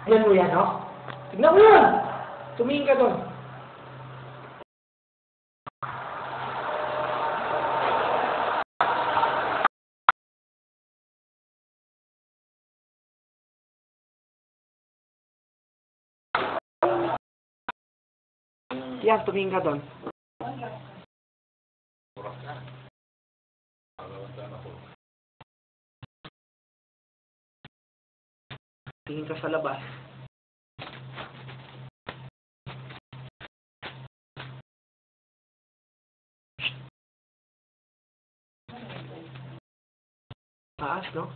Tignan mo yan, no? Tignan mo yan! Tumingin ka doon. Yan, tumingin ka doon. Tingin ka sa labas. Taas, no?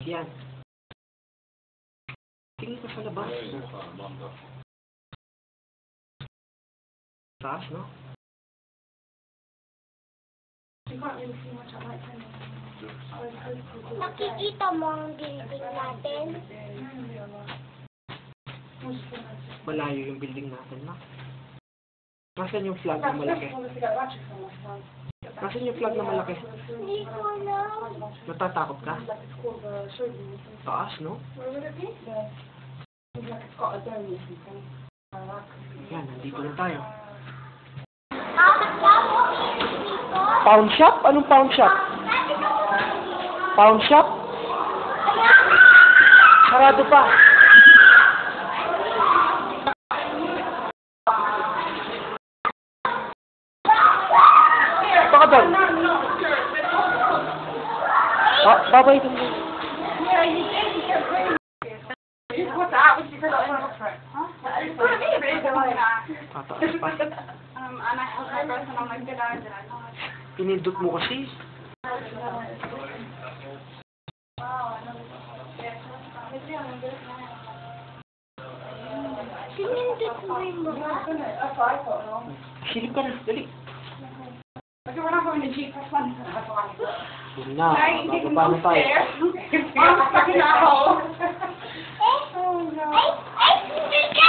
Yan. Tingin ka sa labas. Taas, no? Nakikita mo ang building natin? Malayo yung building natin, no? Nasaan yung flag na malaki? Nasaan yung flag na malaki? Hindi ko alam. Natatakot ka? Taas, no? Yan, nandito na tayo. Pound shop? Anong pound shop? Pound shop? Sarado pa. Baka doon. Babay doon. Tataas pa. Pinindot mo kasi. Sinindot mo yung mga. Silip ka na, dali. Okay, we're not going to Jeep. That's fun. Yun na, bababa na tayo. I'm stuck in that hole. Oh no. Ay, ulit ka!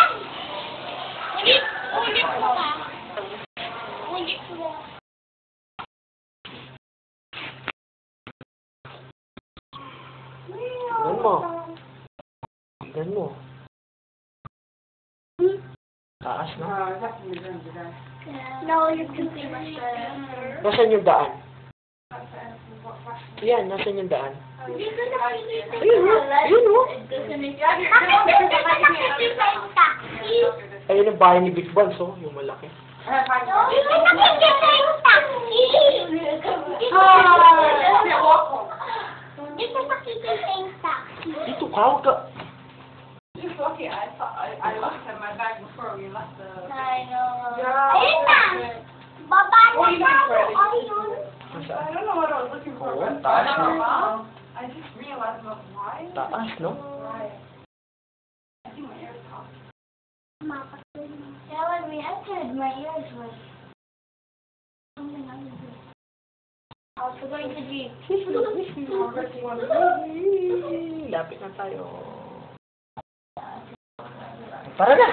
Ulit mo ka. Ulit mo. Tignan mo. Tignan mo. Taas, no? No, you can see my shirt. Nasaan yung daan? Yan, nasaan yung daan? Hindi ko nakikita. Ayun, no? Ayun, no? Nakikita yung taxi. Ayun ang bahay ni Big Buns, oh. Yung malaki. Hindi ko nakikita yung taxi. Hindi ko nakikita yung taxi. Dito ka, huwag ka. Just lucky. I looked at my bag before we left the. I know. Yeah. Ayun na. Baba na What are you looking for? ayun. I don't know what I was looking for. Oh, but taas, I don't no? know. I just realized why. Taas, no? Why? I think my ears popped. Yeah, when we entered, my ears was something I was doing. I was going to Jeep. Lapit na tayo. Tara na!